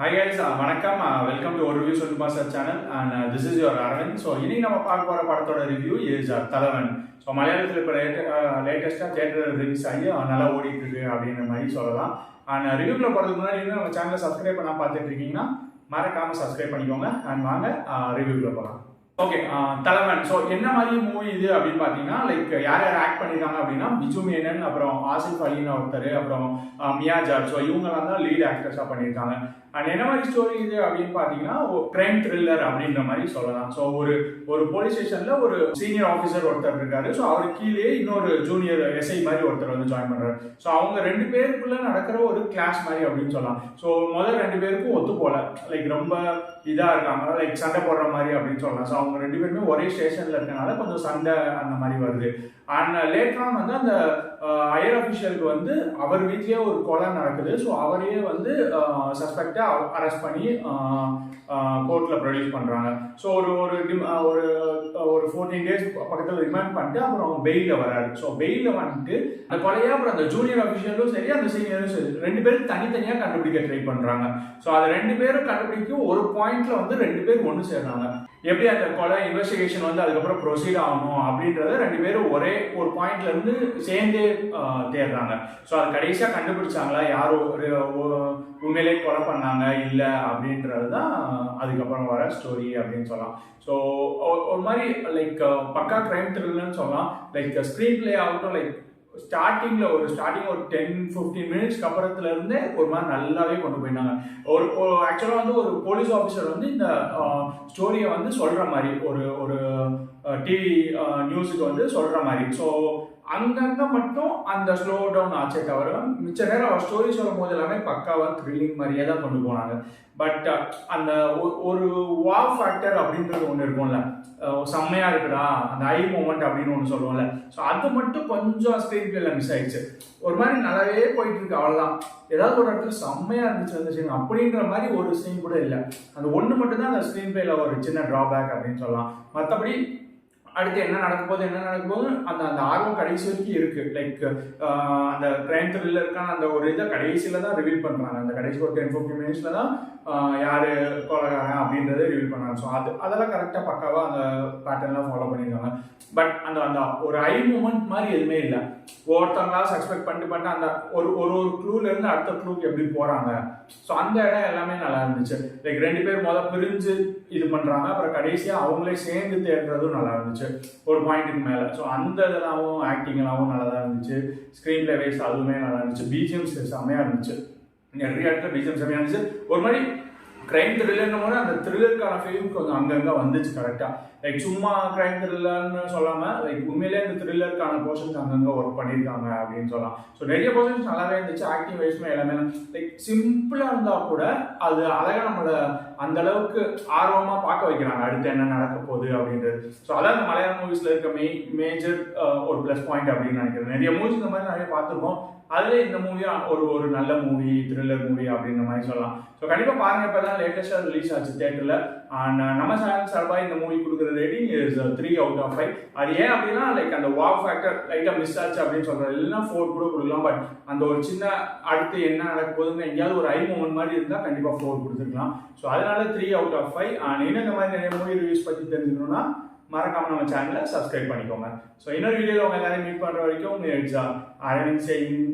Hi guys, வணக்கம். Welcome to ஒரு review சொல்லி pastor channel and this is your Aravind. So இன்னைக்கு நம்ம பார்க்க போகிற படத்தோட ரிவ்யூ இஸ் தலைவன். ஸோ மலையாளத்தில் இப்போ லேட்டஸ்ட்டாக தியேட்டர் ரிலீஸ் ஆகி நல்லா ஓடிட்டு இருக்கு அப்படின்ற மாதிரி சொல்லலாம். அண்ட் ரிவ்யூக்குள்ள போகிறதுக்கு முன்னாடி இன்னும் நம்ம சேனலை சப்ஸ்கிரைப் பண்ணால் பார்த்துட்டு இருக்கீங்கன்னா மறக்காமல் சப்ஸ்கிரைப் பண்ணிக்கோங்க அண்ட் வாங்க ரிவ்யூக்குள்ள போகலாம். ஓகே, தலைவன். ஸோ என்ன மாதிரி மூவி இது அப்படின்னு பார்த்தீங்கன்னா, லைக் யார் யார் ஆக்ட் பண்ணியிருக்காங்க அப்படின்னா பிஜு மேனன், அப்புறம் ஆசிஃப் அலின்னு ஒருத்தர், அப்புறம் மியா ஜார்ஜ். ஸோ இவங்கெல்லாம் தான் லீட் ஆக்டர்ஸாக பண்ணியிருக்காங்க. அண்ட் என்ன மாதிரி ஸ்டோரி இது அப்படின்னு பார்த்தீங்கன்னா, கிரைம் த்ரில்லர் அப்படின்ற மாதிரி சொல்லலாம். ஸோ ஒரு போலீஸ் ஸ்டேஷனில் ஒரு சீனியர் ஆஃபீஸர் ஒருத்தர் இருக்காரு. ஸோ அவர் கீழே இன்னொரு ஜூனியர் எஸ்ஐ மாதிரி ஒருத்தர் வந்து ஜாயின் பண்ணுறாரு. ஸோ அவங்க ரெண்டு பேருக்குள்ள நடக்கிற ஒரு கிளாஷ் மாதிரி அப்படின்னு சொல்லலாம். ஸோ முதல் ரெண்டு பேருக்கும் ஒத்து போல, லைக் ரொம்ப இதாக இருக்காங்க, லைக் சண்டை போடுற மாதிரி அப்படின்னு சொல்லலாம். ஸோ அவங்க ரெண்டு பேருமே ஒரே ஸ்டேஷனில் இருக்கனால கொஞ்சம் சண்டை அந்த மாதிரி வருது. அண்ட் லேட்டரான் வந்து அந்த ஹையர் அஃபிஷியலுக்கு வந்து அவர் வீட்லேயே ஒரு கொலை நடக்குது. ஸோ அவரையே வந்து சஸ்பெக்டாக அரெஸ்ட் பண்ணி கோர்ட்டில் ப்ரொடியூஸ் பண்ணுறாங்க. ஸோ ஒரு 14 days பக்கத்தில் ரிமாண்ட் பண்ணிட்டு அப்புறம் பெயிலில் வராரு. ஸோ பெயிலில் வந்துட்டு அந்த கொலையை அப்புறம் அந்த ஜூனியர் அஃபிஷியலும் சரி அந்த சீனியரும் சரி ரெண்டு பேரும் தனித்தனியாக கண்டுபிடிக்க ட்ரை பண்ணுறாங்க. ஸோ அதை ரெண்டு பேரும் கண்டுபிடிக்கும் ஒரு பாயிண்ட்ல வந்து ரெண்டு பேரும் ஒன்று சேர்றாங்க. எப்படி அந்த கொலை இன்வெஸ்டிகேஷன் வந்து அதுக்கப்புறம் ப்ரொசீட் ஆகணும் அப்படின்றத ரெண்டு பேரும் ஒரே ஒரு பாயிண்ட்ல இருந்து சேர்ந்தே தேடுறாங்க. ஸோ அது கடைசியாக கண்டுபிடிச்சாங்களா யாரோ உண்மையிலே கொலை பண்ணாங்க இல்லை அப்படின்றது தான் அதுக்கப்புறம் வர ஸ்டோரி அப்படின்னு சொல்லலாம். ஸோ ஒரு மாதிரி லைக் பக்கா கிரைம் த்ரில்லர்னு சொல்லலாம். லைக் ஸ்க்ரீன் பிளே ஆகட்டும், லைக் ஸ்டார்டிங் ஒரு 10-15 மினிட்ஸ்க்கு அப்புறத்துல இருந்தே ஒரு மாதிரி நல்லாவே கொண்டு போயிட்டாங்க. ஆக்சுவலாக வந்து ஒரு போலீஸ் ஆஃபீஸர் வந்து இந்த ஸ்டோரியை வந்து சொல்ற மாதிரி ஒரு டிவி நியூஸுக்கு வந்து சொல்ற மாதிரி. ஸோ அங்கங்க மட்டும் அந்த ஸ்லோ டவுன் ஆச்சே தவிர மிச்ச நேரம் அவர் ஸ்டோரி சொல்லும் போது எல்லாமே பக்காவா த்ரில்லிங் மாதிரியே தான் கொண்டு போனாங்க. பட் அந்த ஒரு வாவ் ஃபேக்டர் அப்படின்றது ஒன்று இருக்கும்ல, செம்மையா இருக்குடா அந்த ஐ மூமெண்ட் அப்படின்னு ஒன்று சொல்லுவோம்ல. ஸோ அது மட்டும் கொஞ்சம் ஸ்க்ரீன் பிளேல மிஸ் ஆயிடுச்சு. ஒரு மாதிரி நல்லாவே போயிட்டு இருக்கு, அவ்வளோதான். ஏதாவது ஒரு இடத்துல செம்மையா இருந்துச்சு அந்த சீன் அப்படின்ற மாதிரி ஒரு சீன் கூட இல்லை. அந்த ஒன்று மட்டும் தான் அந்த ஸ்க்ரீன் பிளேல ஒரு சின்ன டிராபேக் அப்படின்னு சொல்லலாம். மற்றபடி அடுத்து என்ன நடக்க போகுது அந்த அந்த ஆர்வம் கடைசி வரைக்கும் இருக்கு. லைக் அந்த கிரைம் த்ரில்லருக்கான அந்த ஒரு இதை கடைசியில தான் ரிவீல் பண்றாங்க. அந்த கடைசி ஒரு 10-15 மினிட்ஸ்ல தான் யாரு கொலைகாரன் அப்படின்றத ரிவீல் பண்ணாங்க. ஸோ அதெல்லாம் கரெக்டா பக்காவா அந்த பேட்டர்ன்லாம் ஃபாலோ பண்ணியிருக்காங்க. பட் அந்த அந்த ஒரு ஐ மூமெண்ட் மாதிரி எதுவுமே இல்லை. ஒவ்வொருத்தவங்களா சஸ்பெக்ட் பண்ணிட்டு அந்த ஒரு க்ளூல இருந்து அடுத்த க்ளூக்கு எப்படி போறாங்க. ஸோ அந்த இடம் எல்லாமே நல்லா இருந்துச்சு. லைக் ரெண்டு பேர் முதல்ல பிரிஞ்சு இது பண்றாங்க, அப்புறம் கடைசியா அவங்களே சேர்ந்து தேடுறதும் நல்லா இருந்துச்சு ஒரு பாயிண்ட்டுக்கு மேல. ஸோ அந்த இதெல்லாம் ஆக்டிங் எல்லாம் நல்லா தான் இருந்துச்சு. ஸ்க்ரீன் பிளே வைஸ் அதுவுமே நல்லா இருந்துச்சு. பிஜிஎம்ஸ் செம்மையா இருந்துச்சு. நிறைய இடத்துல பிஜிஎம் செம்மையா இருந்துச்சு. ஒரு மாதிரி கிரைம் த்ரில்லர்னும் போது அந்த த்ரில்லருக்கான ஃபீலிங் கொஞ்சம் அங்கங்க வந்துச்சு கரெக்டா. லைக் சும்மா கிரைம் த்ரில்லர்னு சொல்லாம லைக் உண்மையிலே இந்த த்ரில்லருக்கான போர்ஷன்ஸ் அங்கங்க ஒர்க் பண்ணியிருக்காங்க அப்படின்னு சொல்லலாம். ஸோ நிறைய போர்ஷன்ஸ் நல்லாவே இருந்துச்சு. ஆக்டிங் வைஸ்மே எல்லாமே லைக் சிம்பிளா இருந்தா கூட அது அழகா நம்மளை அந்த அளவுக்கு ஆர்வமா பார்க்க வைக்கிறாங்க அடுத்து என்ன நடக்க போகுது அப்படின்றது. ஸோ அதான் இந்த மலையாள மூவிஸ்ல இருக்க மேஜர் ஒரு பிளஸ் பாயிண்ட் அப்படின்னு நினைக்கிறேன். நிறைய மூவிஸ் இந்த மாதிரி நிறைய பார்த்துருக்கோம். அதுல இந்த மூவியா ஒரு நல்ல மூவி, த்ரில்லர் மூவி அப்படின்ற மாதிரி சொல்லலாம். ஸோ கண்டிப்பா பாருங்க. இப்போ தான் லேட்டஸ்டா ரிலீஸ் ஆச்சு தியேட்டர்ல. நம்ம சேனல் சார்பாக இந்த மூவி கொடுக்குற ரேட்டிங் இஸ் 3 out of 5. அது ஏன் அப்படின்னா லைக் அந்த வாவ் ஃபேக்டர் லைட்டா மிஸ் ஆச்சு அப்படின்னு சொல்றது, இல்லைன்னா 4 கூட கொடுக்கலாம். பட் அந்த ஒரு சின்ன அடுத்து என்ன நடக்க போகுதுன்னு எங்கேயாவது ஒரு ஐ மூமெண்ட் மாதிரி இருந்தால் கண்டிப்பா 4 கொடுத்துருக்கலாம். ஸோ அதனால 3 out of 5. இன்னும் இந்த மாதிரி நிறைய மூவி ரிவ்யூஸ் பற்றி தெரிஞ்சுக்கணும்னா மறக்காம நம்ம சேனலை சப்ஸ்கிரைப் பண்ணிக்கோங்க. ஸோ இன்னொரு வீடியோவில் உங்க எல்லாரையும் மீட் பண்ற வரைக்கும் அரவிந்த் சிங்.